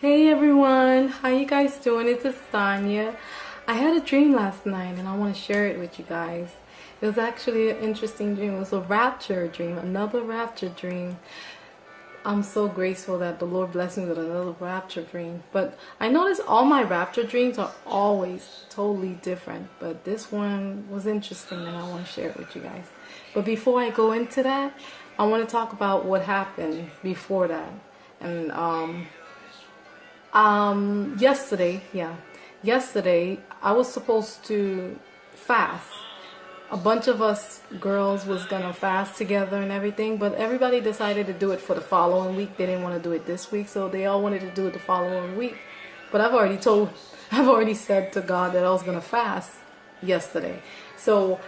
Hey everyone, how you guys doing? It's Tanya. I had a dream last night and I want to share it with you guys. It was actually an interesting dream. It was a rapture dream, another rapture dream. I'm so grateful that the Lord blessed me with another rapture dream. But I noticed all my rapture dreams are always totally different. But this one was interesting and I want to share it with you guys. But before I go into that, I want to talk about what happened before that. And yesterday I was supposed to fast. A bunch of us girls was gonna fast together and everything, but everybody decided to do it for the following week. They didn't want to do it this week, so they all wanted to do it the following week. But I've already said to God that I was gonna fast yesterday. So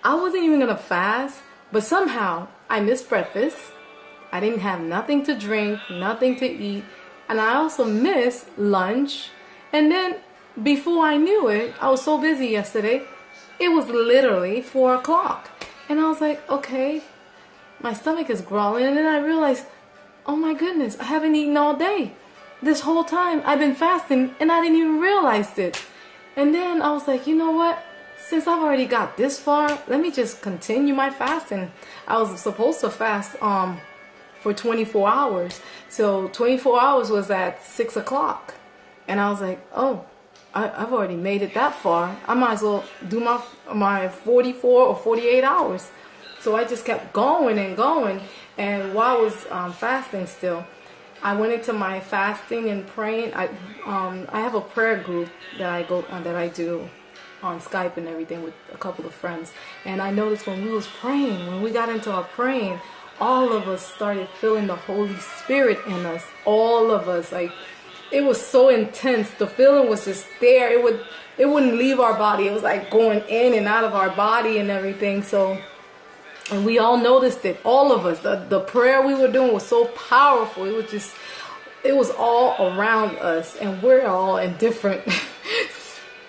I wasn't even gonna fast, but somehow I missed breakfast. I didn't have nothing to drink, nothing to eat. And I also missed lunch. And then before I knew it, I was so busy yesterday, it was literally 4 o'clock. And I was like, okay, my stomach is growling. And then I realized, oh my goodness, I haven't eaten all day. This whole time I've been fasting and I didn't even realize it. And then I was like, you know what? Since I've already got this far, let me just continue my fasting. I was supposed to fast for 24 hours. So 24 hours was at 6 o'clock. And I was like, oh, I've already made it that far. I might as well do my 44 or 48 hours. So I just kept going and going. And while I was fasting still, I went into my fasting and praying. I have a prayer group that I do on Skype and everything with a couple of friends. And I noticed when we got into our praying, all of us started feeling the Holy Spirit in us. All of us, like, it was so intense. The feeling was just there. It wouldn't leave our body. It was like going in and out of our body and everything. So, and we all noticed it. All of us. The prayer we were doing was so powerful. It was all around us, and we're all in different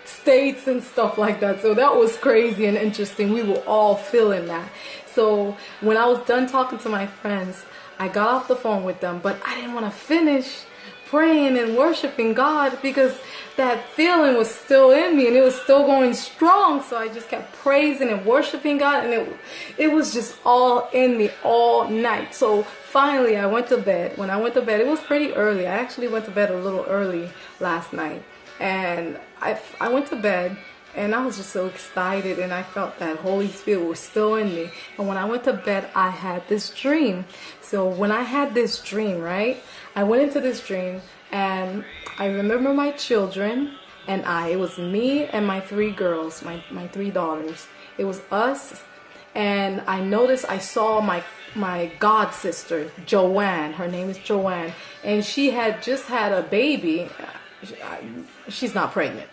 states and stuff like that. So that was crazy and interesting. We were all feeling that. So when I was done talking to my friends, I got off the phone with them, but I didn't want to finish praying and worshiping God because that feeling was still in me and it was still going strong. So I just kept praising and worshiping God, and it was just all in me all night. So finally I went to bed. When I went to bed, it was pretty early. I actually went to bed a little early last night, and I went to bed. And I was just so excited, and I felt that Holy Spirit was still in me. And when I went to bed, I had this dream. So when I had this dream, right, I went into this dream, and I remember my children and it was me and my 3 girls, my 3 daughters. It was us, and I noticed I saw my god sister, Joanne. Her name is Joanne, and she had just had a baby. She's not pregnant.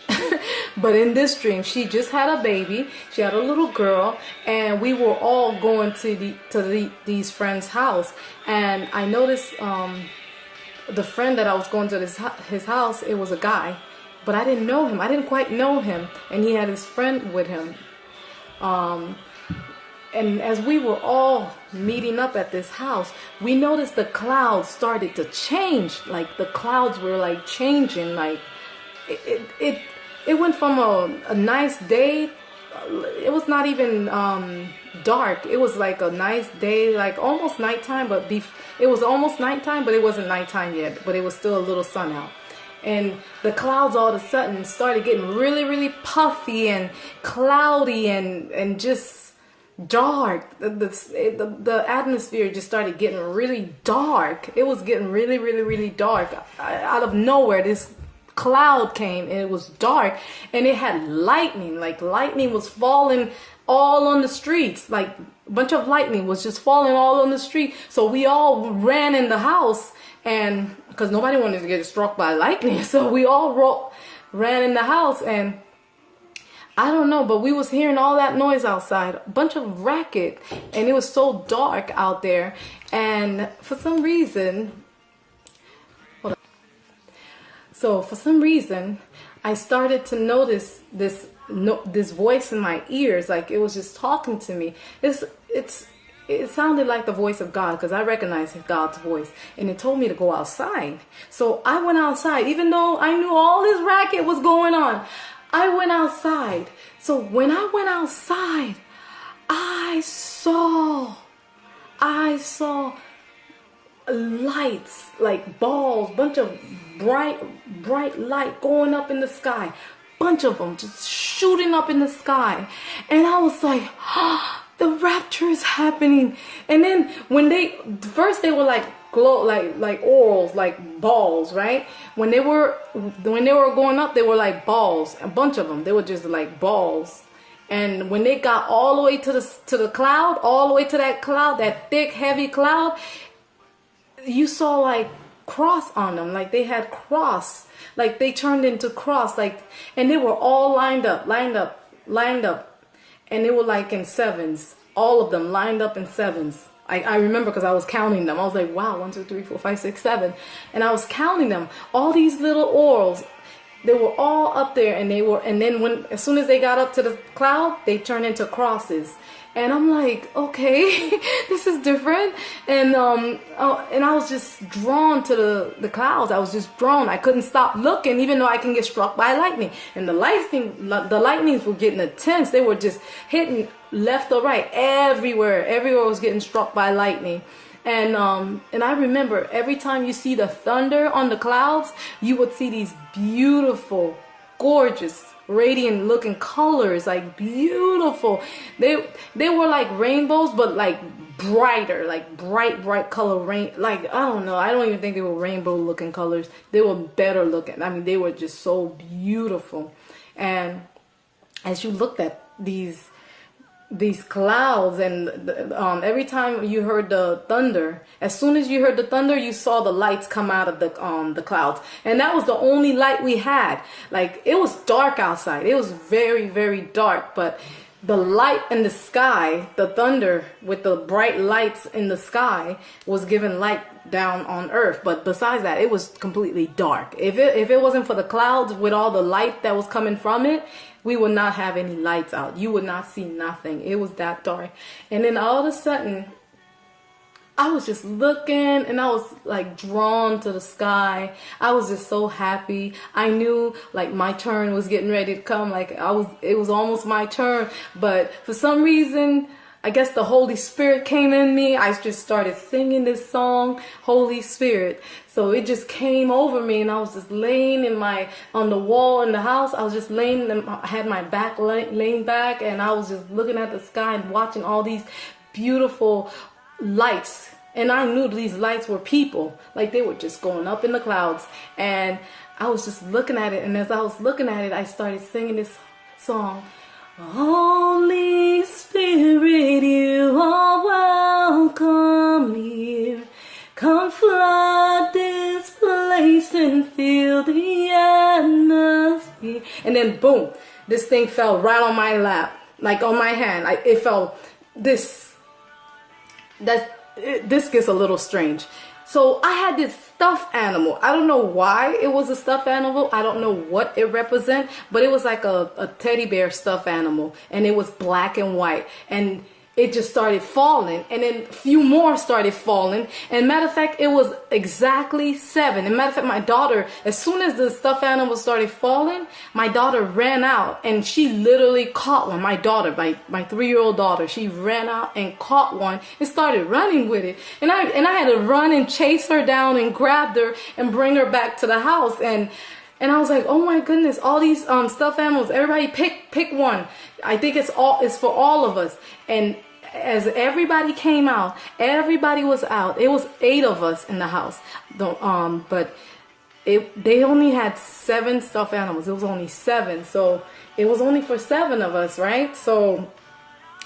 But in this dream, she just had a baby. She had a little girl, and we were all going to these friends' house. And I noticed the friend that I was going to his house, it was a guy, but I didn't know him. I didn't quite know him, and he had his friend with him. And as we were all meeting up at this house, we noticed the clouds started to change. Like the clouds were like changing. Like it went from a nice day. It was not even dark. It was like a nice day, like almost nighttime. But it was almost nighttime, but it wasn't nighttime yet. But it was still a little sun out. And the clouds all of a sudden started getting really, really puffy and cloudy and just dark. The atmosphere just started getting really dark. It was getting really, really, really dark. Out of nowhere, this cloud came, and it was dark, and it had lightning. Like lightning was falling all on the streets. Like a bunch of lightning was just falling all on the street. So we all ran in the house, and because nobody wanted to get struck by lightning, so we all ran in the house. And I don't know, but we was hearing all that noise outside, a bunch of racket, and it was so dark out there. And for some reason, I started to notice this voice in my ears, like it was just talking to me. It it sounded like the voice of God, because I recognized God's voice, and it told me to go outside. So I went outside, even though I knew all this racket was going on. I went outside. So when I went outside, I saw lights, like balls, bunch of bright light going up in the sky, bunch of them just shooting up in the sky. And I was like, the rapture is happening. And then when first they were like glow, like orals, like balls, right? When they were going up, they were like balls, a bunch of them. They were just like balls. And when they got all the way to the cloud, all the way to that cloud, that thick, heavy cloud, you saw like cross on them, like they had cross, like they turned into cross, like, and they were all lined up, and they were like in sevens, all of them lined up in sevens. I remember because I was counting them. I was like, wow, 1, 2, 3, 4, 5, 6, 7, and I was counting them. All these little orals, they were all up there, and then as soon as they got up to the cloud, they turned into crosses. And I'm like, okay, this is different. And I was just drawn to the clouds. I was just drawn. I couldn't stop looking, even though I can get struck by lightning. And the lightnings were getting intense. They were just hitting left or right, everywhere. Everywhere was getting struck by lightning. And I remember every time you see the thunder on the clouds, you would see these beautiful, gorgeous, radiant looking colors, like beautiful. They were like rainbows, but like brighter, like bright color rain. Like, I don't know, I don't even think they were rainbow looking colors. They were better looking. I mean, they were just so beautiful. And as you looked at these clouds, and every time you heard the thunder, as soon as you heard the thunder, you saw the lights come out of the clouds. And that was the only light we had. Like, it was dark outside. It was very, very dark, but the light in the sky, the thunder with the bright lights in the sky, was giving light down on earth. But besides that, it was completely dark. If it wasn't for the clouds with all the light that was coming from it, we would not have any lights out. You would not see nothing. It was that dark. And then all of a sudden, I was just looking, and I was like drawn to the sky. I was just so happy. I knew like my turn was getting ready to come. Like it was almost my turn. But for some reason, I guess the Holy Spirit came in me. I just started singing this song, Holy Spirit. So it just came over me, and I was just laying on the wall in the house. I was just laying, I had my back laying back, and I was just looking at the sky and watching all these beautiful lights. And I knew these lights were people, like they were just going up in the clouds. And I was just looking at it, and as I was looking at it, I started singing this song. Holy Spirit, you are welcome here. Come flood this place and fill the atmosphere. And then boom, this thing fell right on my lap, like on my hand. It fell. This gets a little strange. So I had this stuffed animal. I don't know why it was a stuffed animal. I don't know what it represents, but it was like a teddy bear stuffed animal, and it was black and white. And it just started falling, and then a few more started falling. And matter of fact, it was exactly 7. And matter of fact, my daughter, as soon as the stuffed animal started falling, my daughter ran out, and she literally caught one. My daughter, my 3-year-old daughter, she ran out and caught one and started running with it. And I had to run and chase her down and grab her and bring her back to the house. And I was like, oh my goodness, all these stuffed animals, everybody pick one. I think it's for all of us. And as everybody came out, everybody was out. It was 8 of us in the house. But they only had 7 stuffed animals. It was only 7. So it was only for 7 of us, right? So,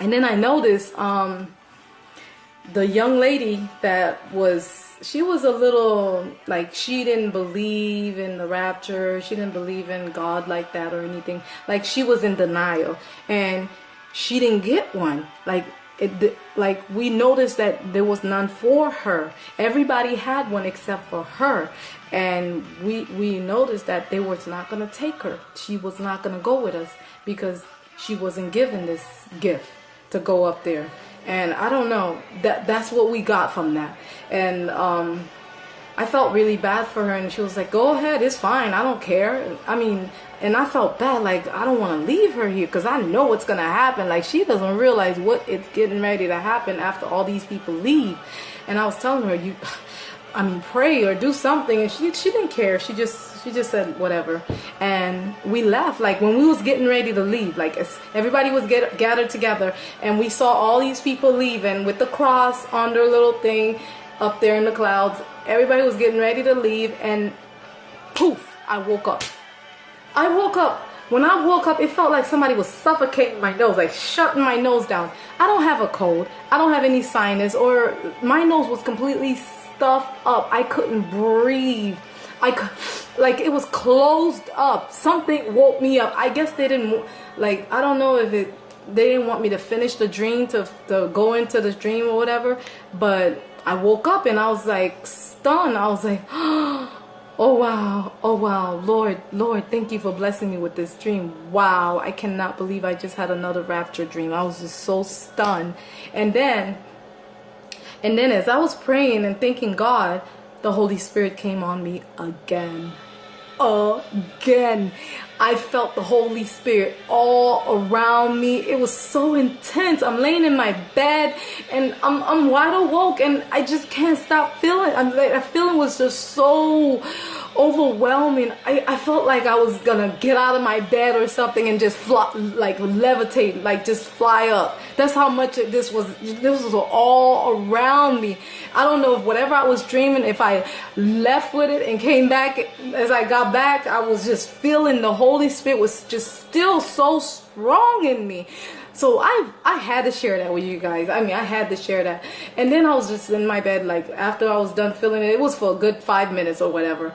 and then I noticed the young lady she was a little, like, she didn't believe in the rapture. She didn't believe in God like that or anything. Like, she was in denial, and she didn't get one. Like we noticed that there was none for her. Everybody had one except for her. And we noticed that they was not going to take her. She was not going to go with us because she wasn't given this gift to go up there. And I don't know, that's what we got from that. And I felt really bad for her, and she was like, go ahead, it's fine, I don't care. I mean, and I felt bad, like, I don't want to leave her here because I know what's going to happen. Like, she doesn't realize what it's getting ready to happen after all these people leave. And I was telling her, pray or do something. And she didn't care. She just said whatever. And we left. Like, when we was getting ready to leave, like, everybody was gathered together, and we saw all these people leaving with the cross on their little thing up there in the clouds. Everybody was getting ready to leave, and poof, I woke up. When I woke up, it felt like somebody was suffocating my nose, like shutting my nose down. I don't have a cold. I don't have any sinus, or my nose was completely stuffed up. I couldn't breathe. Like, it was closed up. Something woke me up. I guess they didn't, like, I don't know if they didn't want me to finish the dream, to go into the dream or whatever. But I woke up and I was like stunned. I was like, oh wow, Lord, thank you for blessing me with this dream. Wow, I cannot believe I just had another rapture dream. I was just so stunned. And then as I was praying and thanking God, the Holy Spirit came on me again. I felt the Holy Spirit all around me. It was so intense. I'm laying in my bed and I'm wide awake, and I just can't stop feeling. That feeling was just so overwhelming. I felt like I was gonna get out of my bed or something and just fly, like levitate, like just fly up. That's how much this was all around me. I don't know if whatever I was dreaming, if I left with it and came back, as I got back, I was just feeling the Holy Spirit was just still so strong in me. So I had to share that with you guys. I had to share that. And then I was just in my bed, like, after I was done feeling it, it was for a good 5 minutes or whatever.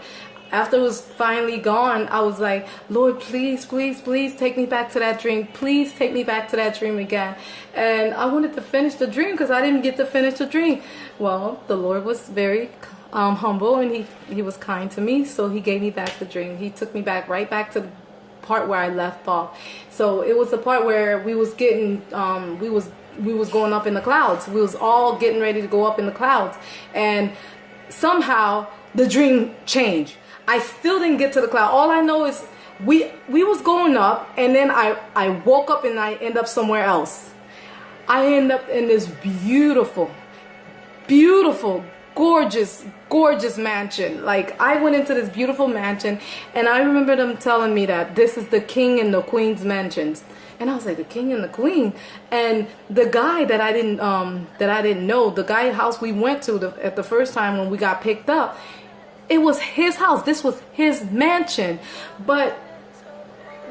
After it was finally gone, I was like, Lord, please, please, please take me back to that dream. Please take me back to that dream again. And I wanted to finish the dream because I didn't get to finish the dream. Well, the Lord was very humble, and he was kind to me. So he gave me back the dream. He took me back, right back to the part where I left off. So it was the part where we was getting, we was going up in the clouds. We was all getting ready to go up in the clouds. And somehow the dream changed. I still didn't get to the cloud. All I know is we was going up, and then I woke up and I end up somewhere else. I end up in this beautiful, gorgeous mansion. Like, I went into this beautiful mansion, and I remember them telling me that this is the king and the queen's mansions. And I was like, the king and the queen. And the guy that I didn't know, the guy's house we went to at the first time when we got picked up, it was his house. This was his mansion. But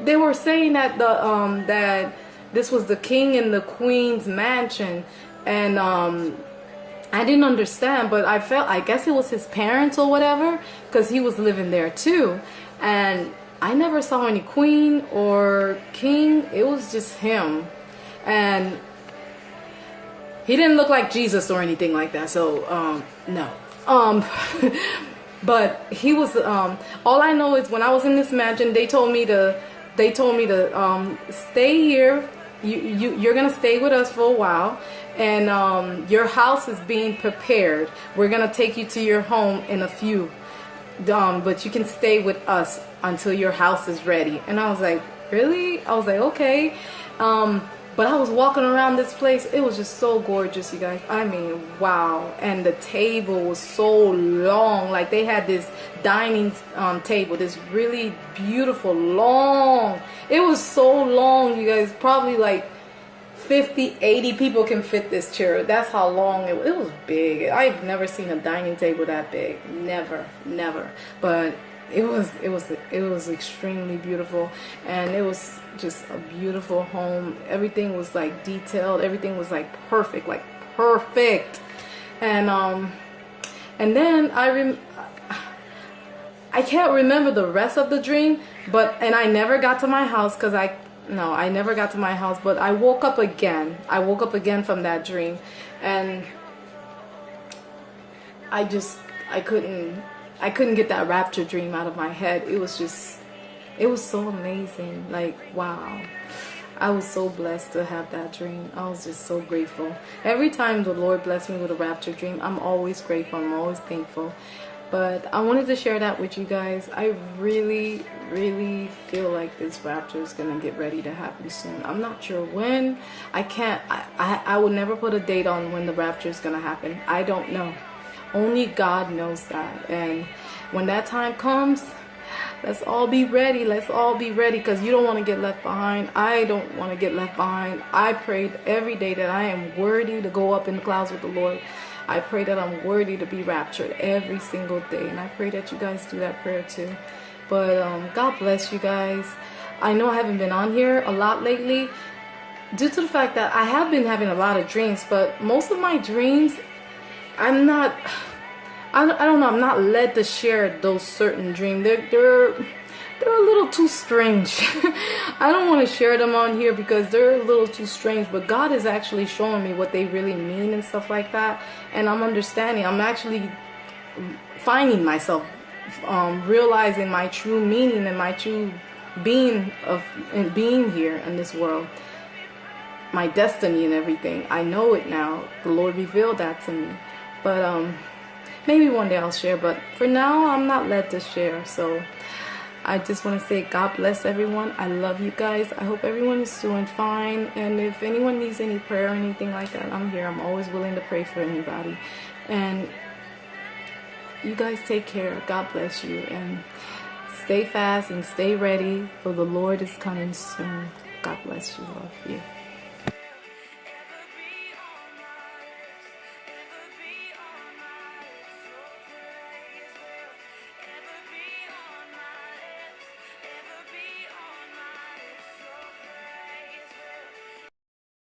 they were saying that that this was the king and the queen's mansion, and I didn't understand, but I guess it was his parents or whatever, because he was living there too. And I never saw any queen or king. It was just him, and he didn't look like Jesus or anything like that. So no. But he was, all I know is when I was in this mansion, they told me to stay here. You're gonna stay with us for a while, and your house is being prepared. We're gonna take you to your home in a few, but you can stay with us until your house is ready. And I was like, really? I was like, okay. But I was walking around this place. It was just so gorgeous, you guys. I mean, wow. And the table was so long. Like, they had this dining table, this really beautiful, long. It was so long, you guys. Probably like 50, 80 people can fit this chair. That's how long it was. It was big. I've never seen a dining table that big. Never. But it was extremely beautiful, and it was just a beautiful home. Everything was like detailed. Everything was like perfect. And then I can't remember the rest of the dream, and I never got to my house because I never got to my house. But I woke up again. I woke up again from that dream, and I couldn't get that rapture dream out of my head. It was so amazing. Like, wow. I was so blessed to have that dream. I was just so grateful. Every time the Lord blessed me with a rapture dream, I'm always grateful. I'm always thankful. But I wanted to share that with you guys. I really, really feel like this rapture is going to get ready to happen soon. I'm not sure when. I would never put a date on when the rapture is going to happen. I don't know. Only God knows that. And when that time comes, let's all be ready. Let's all be ready, because you don't want to get left behind. I don't want to get left behind. I prayed every day that I am worthy to go up in the clouds with the Lord. I pray that I'm worthy to be raptured every single day. And I pray that you guys do that prayer too. But God bless you guys. I know I haven't been on here a lot lately due to the fact that I have been having a lot of dreams. But most of my dreams, I don't know, I'm not led to share those certain dreams. They're a little too strange. I don't want to share them on here because they're a little too strange, but God is actually showing me what they really mean and stuff like that, and I'm understanding. I'm actually finding myself realizing my true meaning and my true being here in this world, my destiny and everything. I know it now. The Lord revealed that to me. But maybe one day I'll share, but for now I'm not led to share. So I just want to say God bless everyone. I love you guys. I hope everyone is doing fine, and if anyone needs any prayer or anything like that, I'm here. I'm always willing to pray for anybody. And you guys take care. God bless you, and stay fast and stay ready, for the Lord is coming soon. God bless you. Love you.